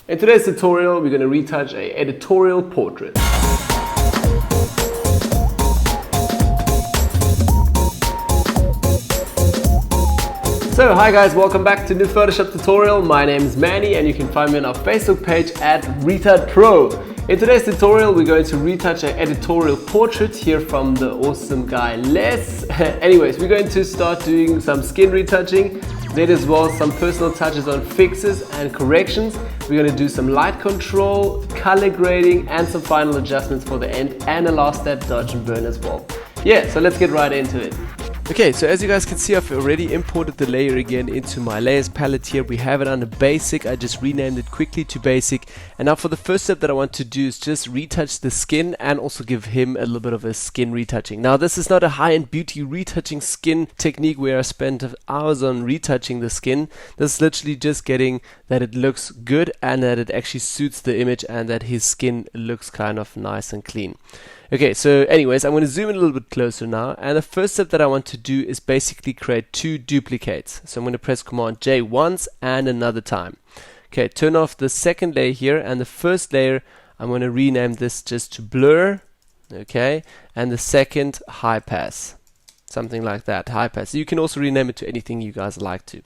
In today's tutorial, we're going to retouch an editorial portrait. So hi guys, welcome back to new Photoshop tutorial. My name is Manny and you can find me on our Facebook page at Retutpro. In today's tutorial, we're going to retouch an editorial portrait here from the awesome guy Les. Anyways, we're going to start doing some skin retouching, then as well some personal touches on fixes and corrections. We're going to do some light control, color grading and some final adjustments for the end, and a last step, dodge and burn as well. Yeah, so let's get right into it. Okay, so as you guys can see, I've already imported the layer again into my layers palette here. We have it under basic. I just renamed it quickly to basic. And now for the first step that I want to do is just retouch the skin and also give him a little bit of a skin retouching. Now this is not a high-end beauty retouching skin technique where I spent hours on retouching the skin. This is literally just getting that it looks good and that it actually suits the image and that his skin looks kind of nice and clean. Okay, so anyways, I'm going to zoom in a little bit closer now, and the first step that I want to do is basically create two duplicates. So I'm going to press Command J once and another time. Okay, turn off the second layer here, and the first layer I'm going to rename this just to blur, okay, and the second high pass, something like that, high pass. You can also rename it to anything you guys like to.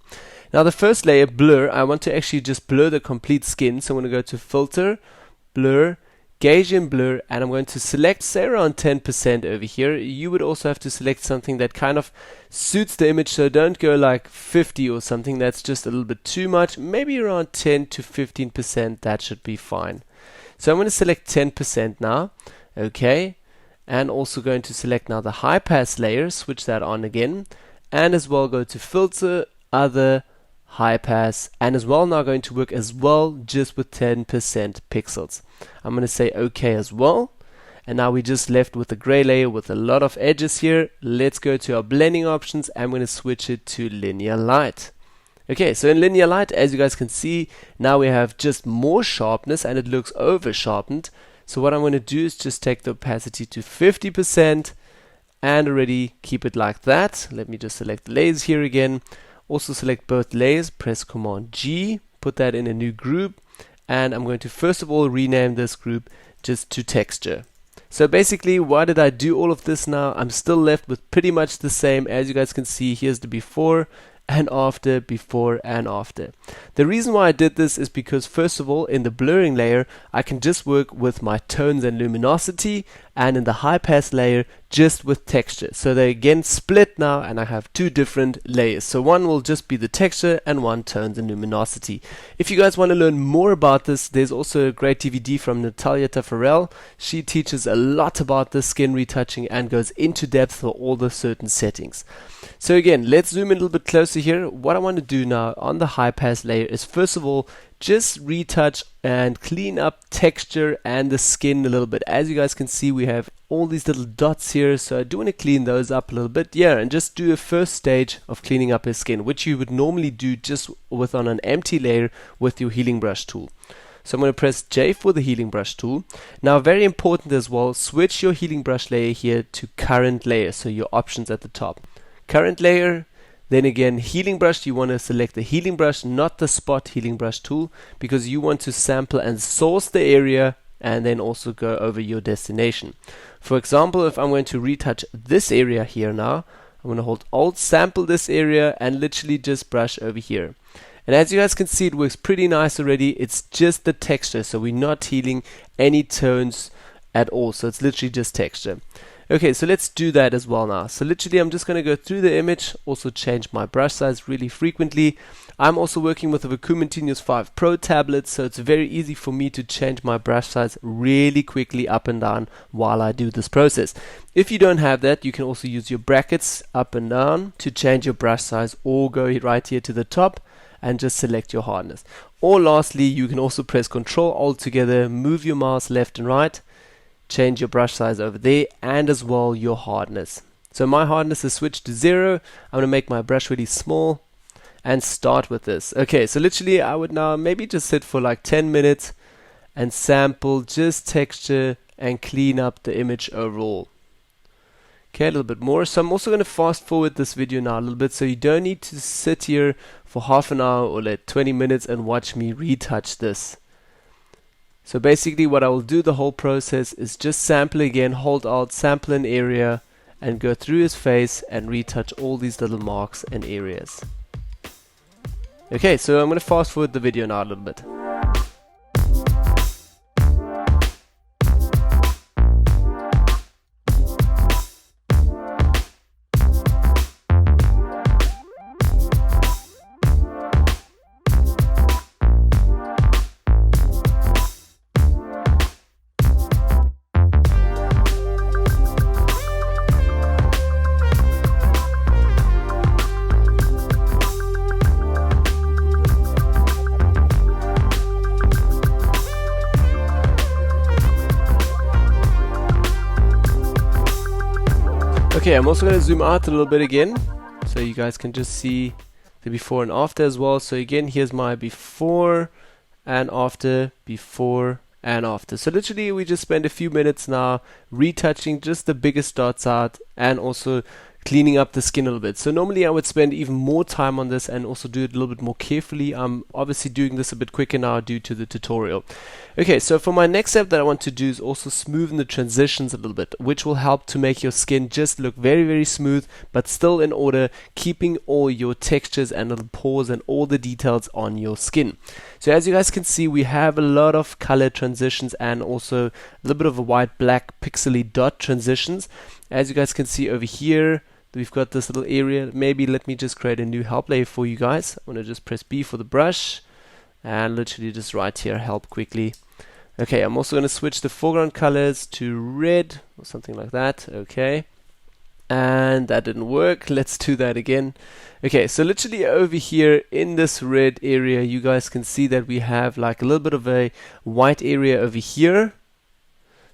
Now the first layer, blur, I want to actually just blur the complete skin, so I'm going to go to Filter, Blur, Gaussian blur, and I'm going to select say around 10% over here. You would also have to select something that kind of suits the image, so don't go like 50 or something, that's just a little bit too much. Maybe around 10 to 15%, that should be fine. So I'm going to select 10% now, okay, and also going to select now the high pass layer, switch that on again, and as well go to Filter, Other, High pass, and as well now going to work as well just with 10% pixels. I'm going to say OK as well, and now we just left with the gray layer with a lot of edges here. Let's go to our blending options and I'm going to switch it to linear light. Okay, so in linear light, as you guys can see, now we have just more sharpness and it looks over sharpened. So what I'm going to do is just take the opacity to 50% and already keep it like that. Let me just select the layers here again. Also select both layers, press Command G, put that in a new group, and I'm going to first of all rename this group just to texture. So basically, why did I do all of this now? I'm still left with pretty much the same. As you guys can see, here's the before and after, before and after. The reason why I did this is because first of all, in the blurring layer, I can just work with my tones and luminosity, and in the high pass layer, just with texture. So they again split now, and I have two different layers. So one will just be the texture and one tones and luminosity. If you guys want to learn more about this, there's also a great DVD from Natalia Taffarel. She teaches a lot about the skin retouching and goes into depth for all the certain settings. So again, let's zoom in a little bit closer here. What I want to do now on the high pass layer is first of all just retouch and clean up texture and the skin a little bit. As you guys can see, we have all these little dots here, so I do want to clean those up a little bit, yeah, and just do a first stage of cleaning up his skin, which you would normally do just with on an empty layer with your healing brush tool. So I'm going to press J for the healing brush tool. Now very important as well, switch your healing brush layer here to current layer, so your options at the top. Current layer, then again healing brush, you want to select the healing brush, not the spot healing brush tool, because you want to sample and source the area and then also go over your destination. For example, if I'm going to retouch this area here now, I'm going to hold Alt, sample this area and literally just brush over here. And as you guys can see, it works pretty nice already. It's just the texture, so we're not healing any tones at all, so it's literally just texture. Okay, so let's do that as well now. So literally I'm just going to go through the image, also change my brush size really frequently. I'm also working with a Vacum Genius 5 Pro tablet, so it's very easy for me to change my brush size really quickly up and down while I do this process. If you don't have that, you can also use your brackets up and down to change your brush size, or go right here to the top and just select your hardness. Or lastly, you can also press Ctrl Alt together, move your mouse left and right, change your brush size over there, and as well your hardness. So my hardness is switched to 0. I'm going to make my brush really small and start with this. Okay, so literally I would now maybe just sit for like 10 minutes and sample just texture and clean up the image overall. Okay, a little bit more. So I'm also going to fast forward this video now a little bit, so you don't need to sit here for half an hour or like 20 minutes and watch me retouch this. So basically what I will do the whole process is just sample again, hold Alt, sample an area, and go through his face and retouch all these little marks and areas. Okay, so I'm going to fast forward the video now a little bit. Okay, I'm also going to zoom out a little bit again, so you guys can just see the before and after as well. So again, here's my before and after, before and after. So literally we just spend a few minutes now retouching just the biggest dots out and also cleaning up the skin a little bit. So normally I would spend even more time on this and also do it a little bit more carefully. I'm obviously doing this a bit quicker now due to the tutorial. Okay, so for my next step that I want to do is also smoothen the transitions a little bit, which will help to make your skin just look very, very smooth, but still in order, keeping all your textures and little pores and all the details on your skin. So as you guys can see, we have a lot of color transitions and also a little bit of a white, black, pixely dot transitions. As you guys can see over here, we've got this little area. Maybe let me just create a new help layer for you guys. I'm going to just press B for the brush and literally just right here, help quickly. Okay, I'm also going to switch the foreground colors to red or something like that. Okay, and that didn't work. Let's do that again. Okay, so literally over here in this red area, you guys can see that we have like a little bit of a white area over here.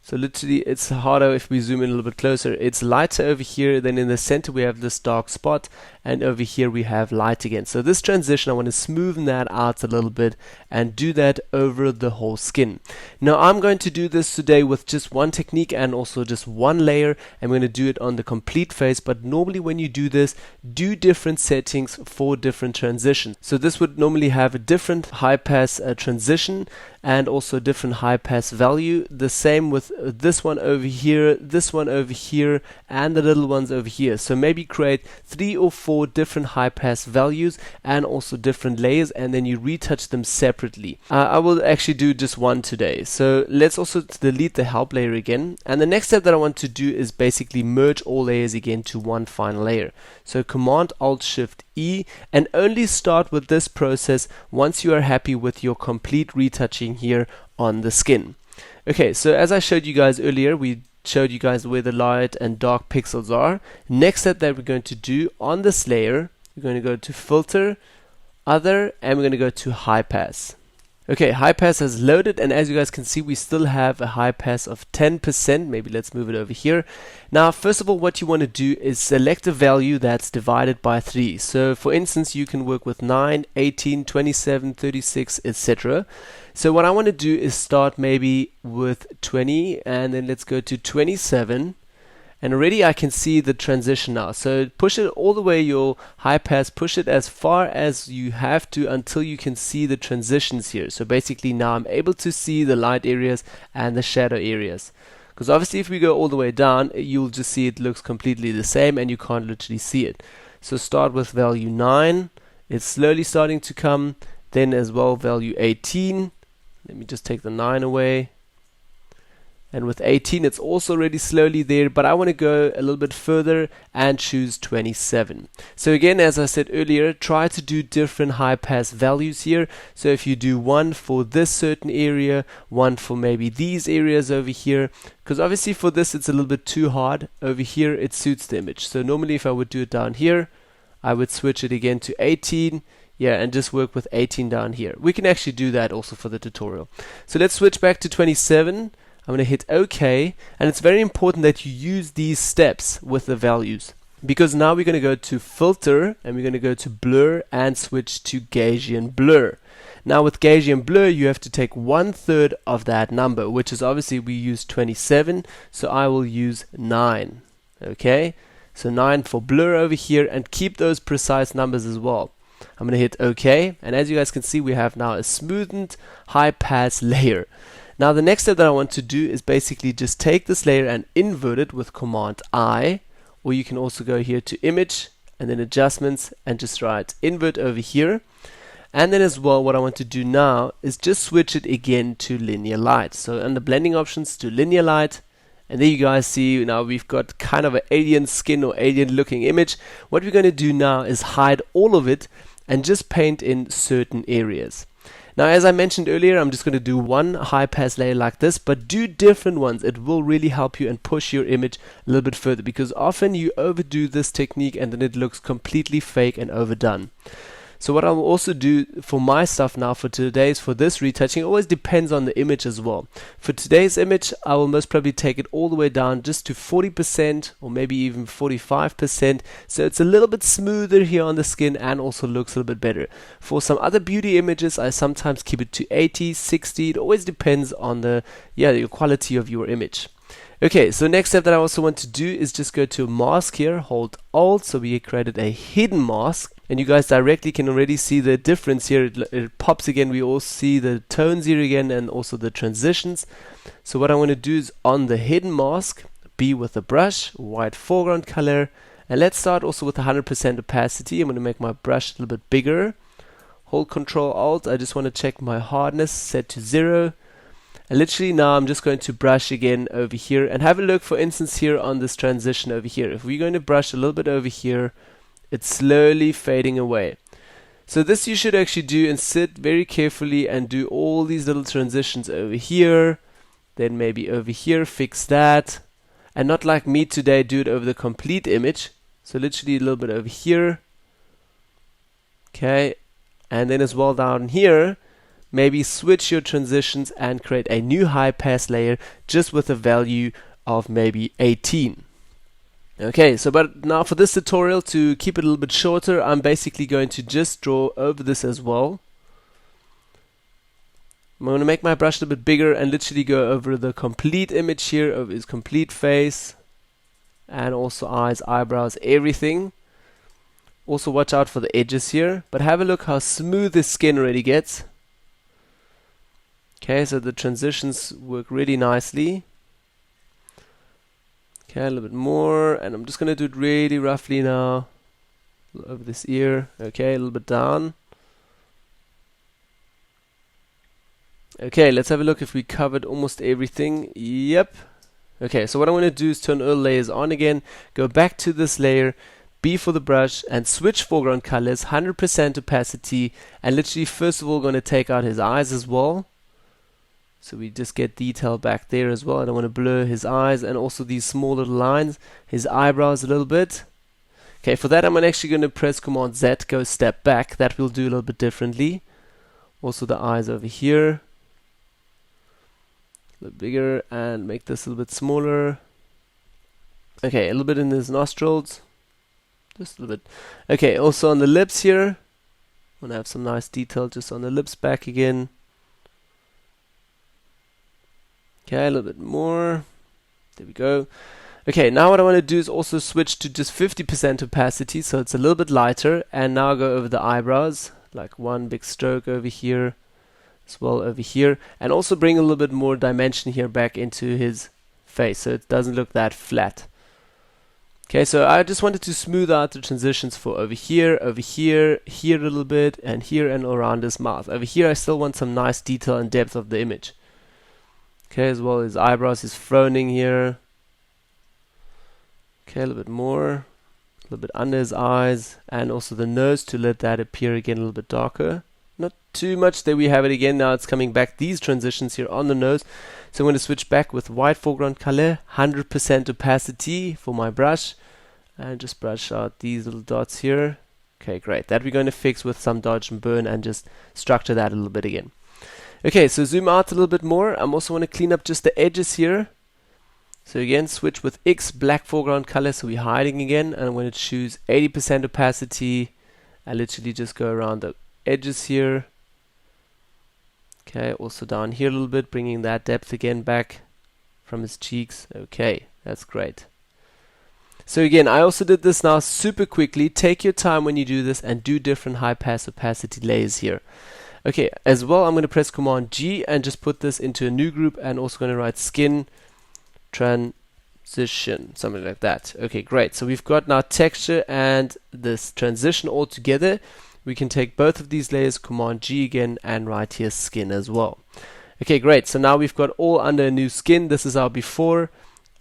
So literally it's harder if we zoom in a little bit closer. It's lighter over here, then in the center we have this dark spot, and over here we have light again. So this transition, I want to smoothen that out a little bit and do that over the whole skin. Now I'm going to do this today with just one technique and also just one layer. I'm going to do it on the complete face, but normally when you do this, do different settings for different transitions. So this would normally have a different high pass transition and also different high pass value. The same with this one over here, this one over here, and the little ones over here. So maybe create 3 or 4 different high pass values and also different layers, and then you retouch them separately. I will actually do just one today. So let's also delete the help layer again. And the next step that I want to do is basically merge all layers again to one final layer. So Command Alt Shift E, and only start with this process once you are happy with your complete retouching here on the skin. Okay, so as I showed you guys earlier, we showed you guys where the light and dark pixels are. Next step that we're going to do on this layer, we're going to go to Filter, Other, and we're going to go to High Pass. Okay, high pass has loaded, and as you guys can see, we still have a high pass of 10%. Maybe let's move it over here. Now, first of all, what you want to do is select a value that's divided by 3. So for instance, you can work with 9, 18, 27, 36, etc. So what I want to do is start maybe with 20, and then let's go to 27. And already I can see the transition now. So push it all the way, your high pass, push it as far as you have to until you can see the transitions here. So basically now I'm able to see the light areas and the shadow areas. Because obviously if we go all the way down, you'll just see it looks completely the same and you can't literally see it. So start with value 9. It's slowly starting to come. Then as well value 18. Let me just take the 9 away. And with 18, it's also already slowly there, but I want to go a little bit further and choose 27. So again, as I said earlier, try to do different high pass values here. So if you do 1 for this certain area, 1 for maybe these areas over here, because obviously for this it's a little bit too hard. Over here it suits the image. So normally if I would do it down here, I would switch it again to 18. Yeah, and just work with 18 down here. We can actually do that also for the tutorial. So let's switch back to 27. I'm going to hit OK, and it's very important that you use these steps with the values, because now we're going to go to Filter and we're going to go to Blur and switch to Gaussian Blur. Now with Gaussian Blur you have to take 1/3 of that number, which is obviously we use 27, so I will use 9. Okay, so 9 for blur over here, and keep those precise numbers as well. I'm going to hit OK, and as you guys can see, we have now a smoothened high pass layer. Now the next step that I want to do is basically just take this layer and invert it with Command I, or you can also go here to Image and then Adjustments and just write Invert over here. And then as well, what I want to do now is just switch it again to Linear Light. So under Blending Options to Linear Light, and there you guys see now we've got kind of an alien skin or alien looking image. What we're going to do now is hide all of it and just paint in certain areas. Now, as I mentioned earlier, I'm just going to do one high pass layer like this, but do different ones. It will really help you and push your image a little bit further, because often you overdo this technique and then it looks completely fake and overdone. So what I will also do for my stuff now for this retouching, it always depends on the image as well. For today's image, I will most probably take it all the way down just to 40% or maybe even 45%. So it's a little bit smoother here on the skin and also looks a little bit better. For some other beauty images, I sometimes keep it to 80, 60. It always depends on the quality of your image. Okay, so next step that I also want to do is just go to mask here, hold Alt, so we created a hidden mask, and you guys directly can already see the difference here. It pops again. We all see the tones here again and also the transitions. So what I want to do is on the hidden mask, be with the brush, white foreground color, and let's start also with 100% opacity. I'm going to make my brush a little bit bigger. Hold Control Alt. I just want to check my hardness, set to 0. And literally now I'm just going to brush again over here and have a look, for instance, here on this transition over here. If we're going to brush a little bit over here, it's slowly fading away. So this you should actually do and sit very carefully and do all these little transitions over here, then maybe over here, fix that, and not like me today, do it over the complete image. So literally a little bit over here. Okay, and then as well down here, maybe switch your transitions and create a new high pass layer just with a value of maybe 18. Okay, so but now for this tutorial, to keep it a little bit shorter, I'm basically going to just draw over this as well. I'm going to make my brush a little bit bigger and literally go over the complete image here, over his complete face, and also eyes, eyebrows, everything. Also watch out for the edges here, but have a look how smooth his skin already gets. Okay, so the transitions work really nicely. Okay, a little bit more, and I'm just going to do it really roughly now. Over this ear. Okay, a little bit down. Okay, let's have a look if we covered almost everything. Yep. Okay, so what I want to do is turn all layers on again, go back to this layer, B for the brush, and switch foreground colors, 100% opacity, and literally first of all going to take out his eyes as well. So we just get detail back there as well. I don't want to blur his eyes and also these small little lines, his eyebrows a little bit. Okay, for that I'm actually going to press Command Z, go step back. That will do a little bit differently. Also the eyes over here. A little bigger and make this a little bit smaller. Okay, a little bit in his nostrils. Just a little bit. Okay, also on the lips here. I want to have some nice detail just on the lips back again. Okay, a little bit more. There we go. Okay, now what I want to do is also switch to just 50% opacity, so it's a little bit lighter. And now go over the eyebrows, like one big stroke over here, as well over here. And also bring a little bit more dimension here back into his face, so it doesn't look that flat. Okay, so I just wanted to smooth out the transitions for over here, here a little bit, and here and around his mouth. Over here I still want some nice detail and depth of the image. Okay, as well as eyebrows, he's frowning here. Okay, a little bit more, a little bit under his eyes, and also the nose to let that appear again a little bit darker. Not too much. There we have it again. Now it's coming back, these transitions here on the nose. So I'm going to switch back with white foreground color, 100% opacity for my brush, and just brush out these little dots here. Okay, great. That we're going to fix with some dodge and burn and just structure that a little bit again. Okay, so zoom out a little bit more. I'm also want to clean up just the edges here. So again, switch with X, black foreground color, so we're hiding again, and I'm going to choose 80% opacity. I literally just go around the edges here. Okay, also down here a little bit, bringing that depth again back from his cheeks. Okay, that's great. So again, I also did this now super quickly. Take your time when you do this and do different high pass opacity layers here. Okay, as well, I'm going to press Command G and just put this into a new group, and also going to write skin transition, something like that. Okay, great. So we've got now texture and this transition all together. We can take both of these layers, Command G again, and write here skin as well. Okay, great. So now we've got all under a new skin. This is our before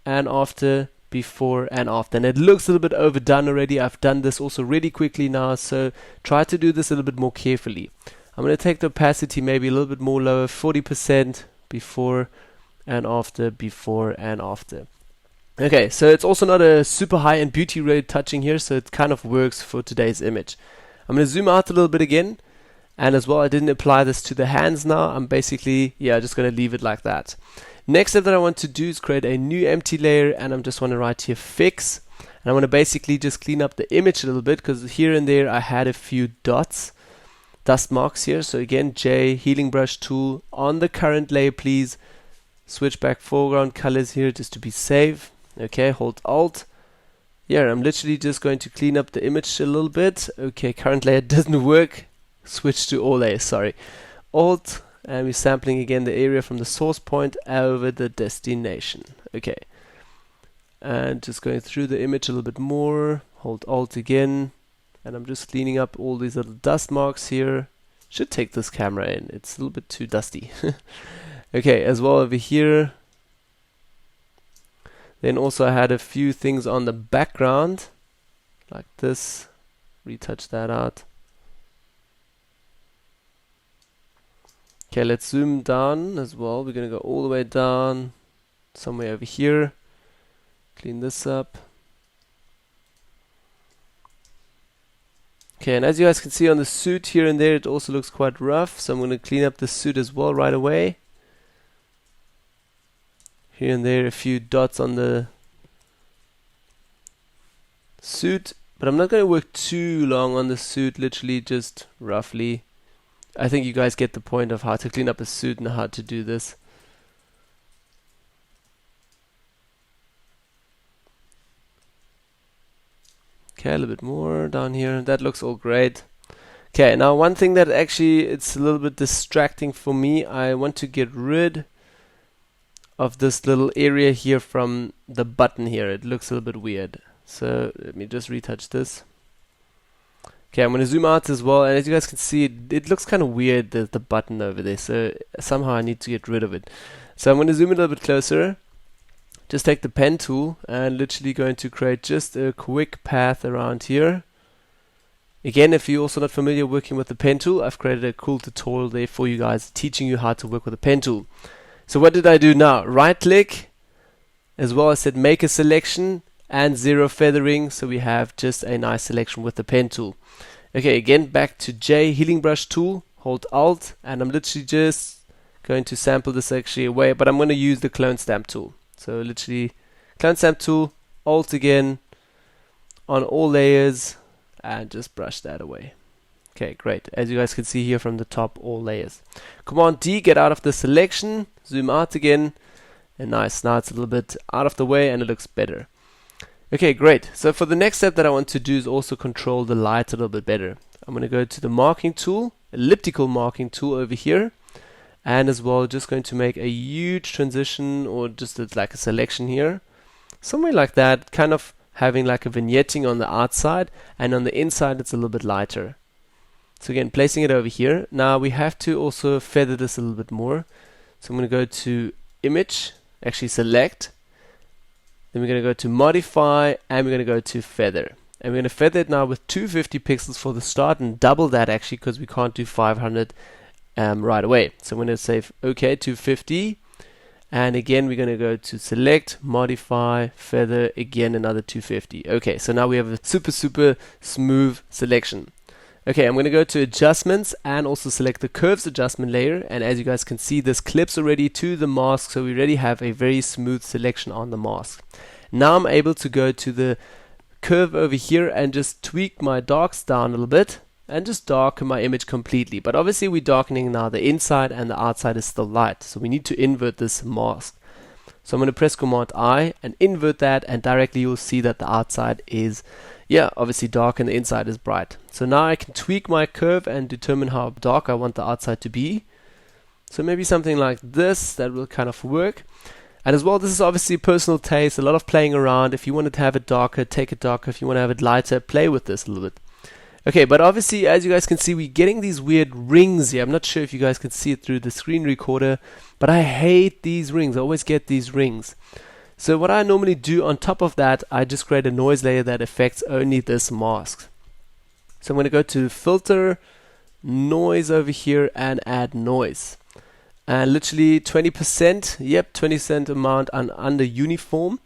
and after, before and after. And it looks a little bit overdone already. I've done this also really quickly now, so try to do this a little bit more carefully. I'm going to take the opacity maybe a little bit more lower, 40%, before and after, before and after. Okay, so it's also not a super high-end beauty retouching here, so it kind of works for today's image. I'm going to zoom out a little bit again, and as well, I didn't apply this to the hands now. I'm basically, just going to leave it like that. Next step that I want to do is create a new empty layer, and I'm just want to write here fix, and I want to basically just clean up the image a little bit, because here and there I had a few dust marks here. So again, J, healing brush tool, on the current layer please, switch back foreground colors here just to be safe. Okay, hold Alt. I'm literally just going to clean up the image a little bit. Okay, current layer doesn't work. Switch to all layers, sorry. Alt, and we're sampling again the area from the source point over the destination. Okay, and just going through the image a little bit more. Hold Alt again, and I'm just cleaning up all these little dust marks here. Should take this camera in, it's a little bit too dusty. Okay, as well over here. Then also I had a few things on the background, like this. Retouch that out. Okay, let's zoom down as well. We're going to go all the way down, somewhere over here. Clean this up. Okay, and as you guys can see on the suit here and there, it also looks quite rough. So I'm going to clean up the suit as well right away. Here and there, a few dots on the suit. But I'm not going to work too long on the suit, literally just roughly. I think you guys get the point of how to clean up a suit and how to do this. Okay, a little bit more down here. That looks all great. Okay, now one thing that actually it's a little bit distracting for me, I want to get rid of this little area here from the button here. It looks a little bit weird. So let me just retouch this. Okay, I'm going to zoom out as well, and as you guys can see, it looks kind of weird, the button over there, so somehow I need to get rid of it. So I'm going to zoom in a little bit closer, just take the pen tool, and literally going to create just a quick path around here. Again, if you're also not familiar working with the pen tool, I've created a cool tutorial there for you guys, teaching you how to work with a pen tool. So what did I do now? Right click, as well as said make a selection, and zero feathering, so we have just a nice selection with the pen tool. Okay, again back to J, healing brush tool, hold Alt, and I'm literally just going to sample this actually away, but I'm going to use the clone stamp tool. So literally clone stamp tool, Alt again on all layers, and just brush that away. Okay, great. As you guys can see here from the top, all layers. Command D, get out of the selection, zoom out again, and nice. Now it's a little bit out of the way and it looks better. Okay, great. So for the next step that I want to do is also control the light a little bit better. I'm going to go to the marking tool, elliptical marking tool over here, and as well just going to make a huge transition, or just like a selection here, somewhere like that, kind of having like a vignetting on the outside, and on the inside it's a little bit lighter. So again, placing it over here. Now we have to also feather this a little bit more. So I'm going to go to image, actually select, then we're going to go to modify, and we're going to go to feather. And we're going to feather it now with 250 pixels for the start, and double that actually, because we can't do 500 right away. So I'm going to say OK, 250, and again we're going to go to select, modify, feather, again another 250. Okay, so now we have a super smooth selection. Okay, I'm going to go to adjustments and also select the curves adjustment layer, and as you guys can see, this clips already to the mask, so we already have a very smooth selection on the mask. Now I'm able to go to the curve over here and just tweak my darks down a little bit and just darken my image completely. But obviously we're darkening now the inside, and the outside is still light, so we need to invert this mask. So I'm going to press Command I and invert that, and directly you'll see that the outside is yeah, obviously dark and the inside is bright. So now I can tweak my curve and determine how dark I want the outside to be. So maybe something like this, that will kind of work. And as well, this is obviously personal taste, a lot of playing around. If you wanted to have it darker, take it darker. If you want to have it lighter, play with this a little bit. Okay, but obviously, as you guys can see, we're getting these weird rings here. I'm not sure if you guys can see it through the screen recorder, but I hate these rings. I always get these rings. So what I normally do on top of that, I just create a noise layer that affects only this mask. So I'm going to go to Filter, Noise over here, and add noise. And literally 20%, yep, 20% amount under uniform,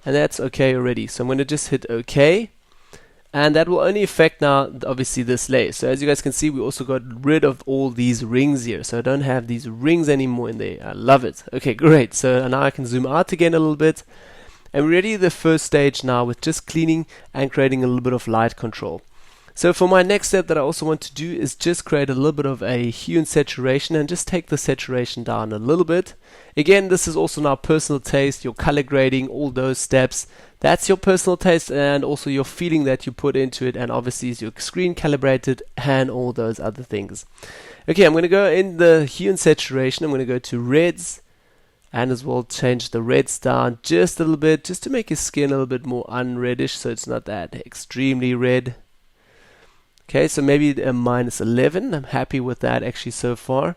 and that's okay already. So I'm going to just hit OK, and that will only affect now obviously this layer. So as you guys can see, we also got rid of all these rings here, so I don't have these rings anymore in there. I love it. Okay, great. So now I can zoom out again a little bit, and we're ready the first stage now with just cleaning and creating a little bit of light control. So for my next step that I also want to do is just create a little bit of a hue and saturation and just take the saturation down a little bit. Again, this is also now personal taste, your color grading, all those steps. That's your personal taste and also your feeling that you put into it, and obviously is your screen calibrated and all those other things. Okay, I'm going to go in the hue and saturation. I'm going to go to reds and as well change the reds down just a little bit, just to make your skin a little bit more unreddish so it's not that extremely red. Okay, so maybe a -11. I'm happy with that actually so far.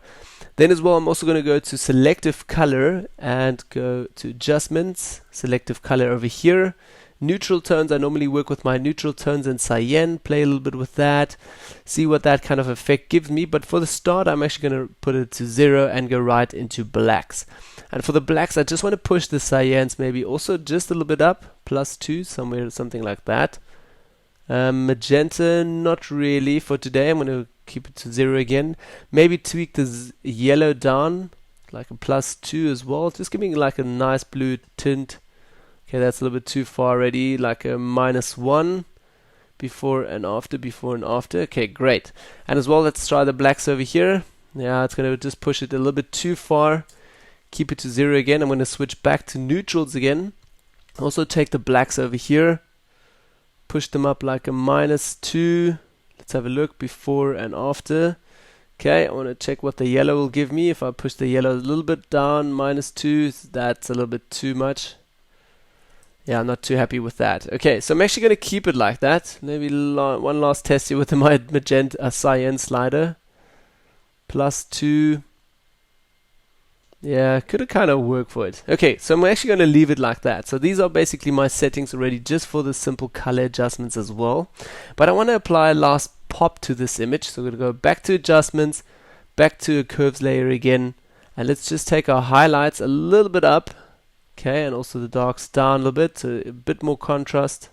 Then as well, I'm also going to go to selective color and go to adjustments, selective color over here. Neutral tones, I normally work with my neutral tones and cyan, play a little bit with that, see what that kind of effect gives me. But for the start, I'm actually going to put it to 0 and go right into blacks. And for the blacks, I just want to push the cyans maybe also just a little bit up, +2, somewhere, something like that. Magenta, not really for today. I'm going to keep it to 0 again. Maybe tweak the yellow down, like a +2 as well. Just giving like a nice blue tint. Okay, that's a little bit too far already. Like a -1. Before and after, before and after. Okay, great. And as well, let's try the blacks over here. Yeah, it's going to just push it a little bit too far. Keep it to 0 again. I'm going to switch back to neutrals again. Also take the blacks over here. Push them up like a -2. Let's have a look before and after. Okay, I want to check what the yellow will give me. If I push the yellow a little bit down, -2, that's a little bit too much. Yeah, I'm not too happy with that. Okay, so I'm actually going to keep it like that. Maybe one last test here with my magenta cyan slider. +2. Yeah, could have kind of worked for it. Okay, so I'm actually going to leave it like that. So these are basically my settings already just for the simple color adjustments as well. But I want to apply a last pop to this image. So we're going to go back to adjustments, back to a curves layer again. And let's just take our highlights a little bit up. Okay, and also the darks down a little bit, so a bit more contrast.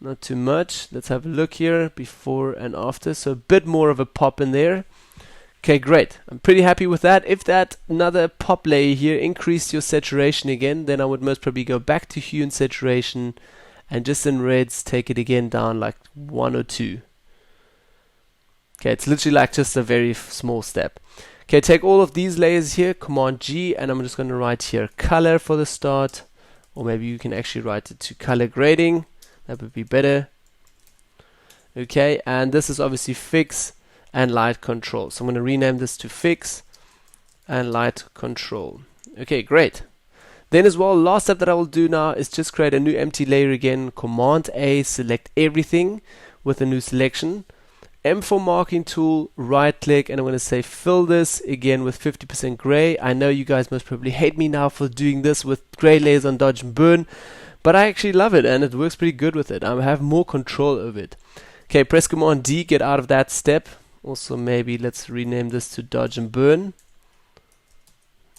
Not too much. Let's have a look here, before and after. So a bit more of a pop in there. Okay, great. I'm pretty happy with that. If that another pop layer here increased your saturation again, then I would most probably go back to hue and saturation and just in reds take it again down like 1 or 2. Okay, it's literally like just a very small step. Okay, take all of these layers here, Command G, and I'm just going to write here color for the start, or maybe you can actually write it to color grading. That would be better. Okay, and this is obviously fix and light control. So I'm going to rename this to fix and light control. Okay, great. Then as well, last step that I will do now is just create a new empty layer again. Command A, select everything with a new selection. M4 marking tool, right click, and I'm going to say fill this again with 50% gray. I know you guys most probably hate me now for doing this with gray layers on dodge and burn, but I actually love it and it works pretty good with it. I have more control over it. Okay, press Command D, get out of that step. Also maybe let's rename this to dodge and burn.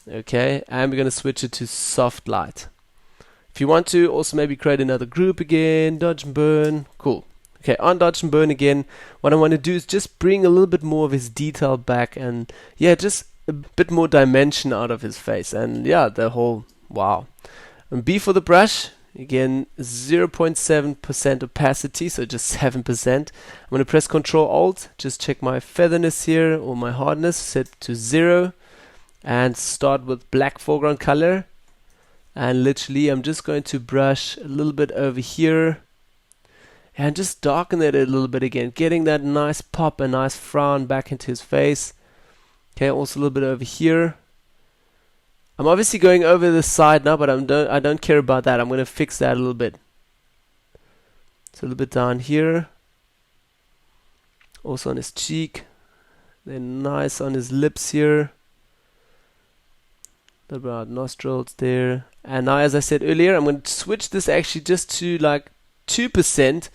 Okay, and we're going to switch it to soft light. If you want to, also maybe create another group again, dodge and burn. Cool. Okay, on dodge and burn again, what I want to do is just bring a little bit more of his detail back and yeah, just a bit more dimension out of his face. And yeah, the whole, wow. And B for the brush, again 0.7% opacity, so just 7%. I'm going to press Ctrl Alt, just check my featherness here or my hardness, set to 0 and start with black foreground color And literally I'm just going to brush a little bit over here and just darken it a little bit again, getting that nice pop, a nice frown back into his face. Okay, also a little bit over here. I'm obviously going over the side now, but I don't care about that. I'm going to fix that a little bit. So a little bit down here. Also on his cheek. Then nice on his lips here. A little bit on nostrils there. And now, as I said earlier, I'm going to switch this actually just to like 2%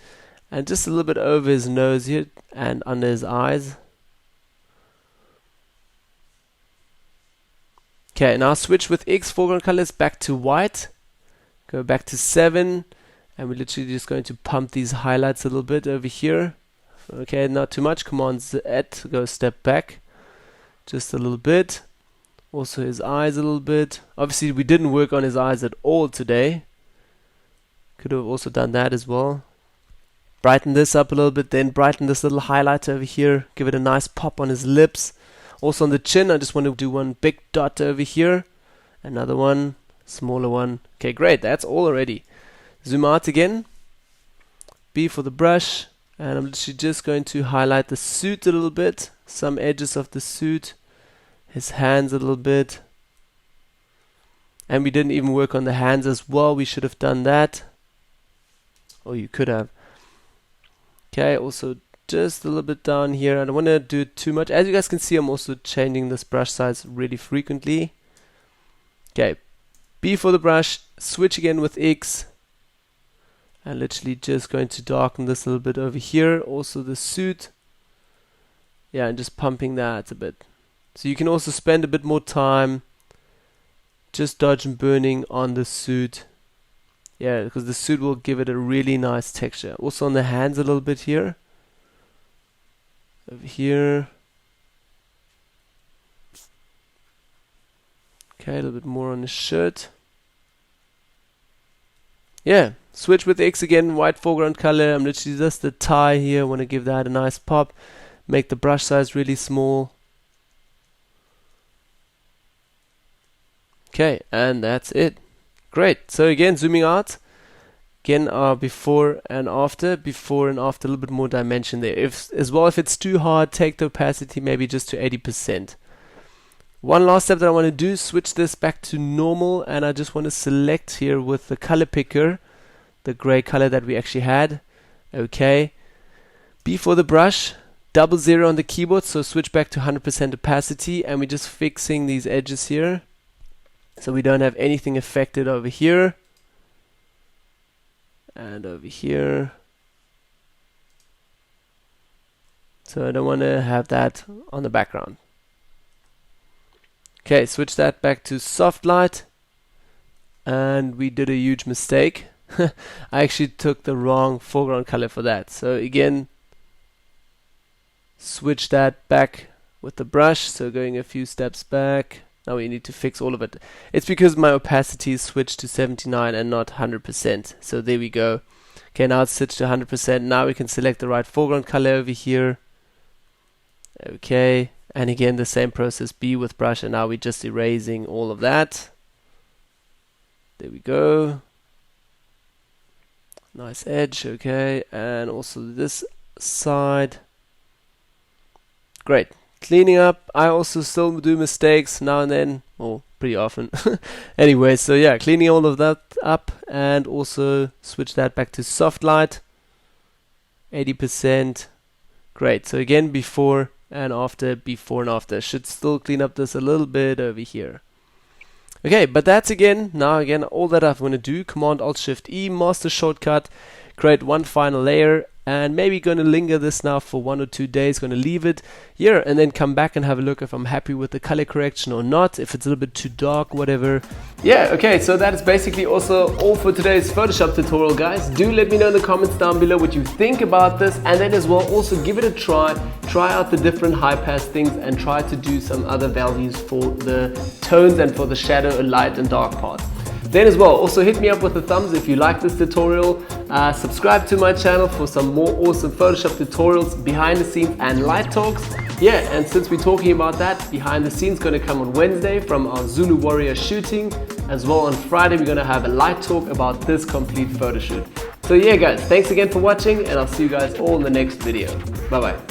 and just a little bit over his nose here and under his eyes. Okay, now switch with X foreground colors back to white. Go back to 7. And we're literally just going to pump these highlights a little bit over here. Okay, not too much. Command Z, go step back. Just a little bit. Also his eyes a little bit. Obviously we didn't work on his eyes at all today. Could have also done that as well. Brighten this up a little bit, then brighten this little highlight over here. Give it a nice pop on his lips. Also on the chin, I just want to do one big dot over here. Another one, smaller one. Okay, great, that's all already. Zoom out again. B for the brush. And I'm literally just going to highlight the suit a little bit. Some edges of the suit. His hands a little bit. And we didn't even work on the hands as well. We should have done that. Or you could have. Okay, also just a little bit down here. I don't want to do it too much. As you guys can see, I'm also changing this brush size really frequently. Okay, B for the brush, switch again with X. And literally just going to darken this a little bit over here. Also the suit. Yeah, and just pumping that a bit. So you can also spend a bit more time just dodge and burning on the suit. Yeah, because the suit will give it a really nice texture. Also on the hands a little bit here. Over here. Okay, a little bit more on the shirt. Yeah, switch with X again, white foreground color. I'm literally just the tie here. I want to give that a nice pop. Make the brush size really small. Okay, and that's it. Great. So again, zooming out. Again, before and after. Before and after, a little bit more dimension there. If it's too hard, take the opacity maybe just to 80%. One last step that I want to do, switch this back to normal, and I just want to select here with the color picker, the gray color that we actually had. Okay. B for the brush, 00 on the keyboard, so switch back to 100% opacity, and we're just fixing these edges here. So we don't have anything affected over here. And over here. So I don't want to have that on the background. Okay, switch that back to soft light. And we did a huge mistake. I actually took the wrong foreground color for that. So again, switch that back with the brush. So going a few steps back. Now we need to fix all of it. It's because my opacity is switched to 79 and not 100%. So there we go. Okay, now it's switched to 100%. Now we can select the right foreground color over here. Okay, and again the same process, B with brush, and now we're just erasing all of that. There we go. Nice edge, okay, and also this side. Great. Cleaning up, I also still do mistakes now and then, or pretty often. Anyway, so yeah, cleaning all of that up, and also switch that back to soft light, 80%. Great, so again, before and after, before and after. Should still clean up this a little bit over here. Okay, but that's now again, all that I'm going to do, Command Alt Shift E, master shortcut, create one final layer, and maybe going to linger this now for 1 or 2 days, going to leave it here and then come back and have a look if I'm happy with the color correction or not, if it's a little bit too dark, whatever. Yeah, okay, so that is basically also all for today's Photoshop tutorial, guys. Do let me know in the comments down below what you think about this, and then as well also give it a try out the different high pass things and try to do some other values for the tones and for the shadow and light and dark parts. Then as well, also hit me up with a thumbs if you like this tutorial. Subscribe to my channel for some more awesome Photoshop tutorials, behind the scenes and light talks. Yeah, and since we're talking about that, behind the scenes going to come on Wednesday from our Zulu Warrior shooting. as well on Friday we're going to have a light talk about this complete photo shoot. So yeah guys, thanks again for watching, and I'll see you guys all in the next video. Bye bye.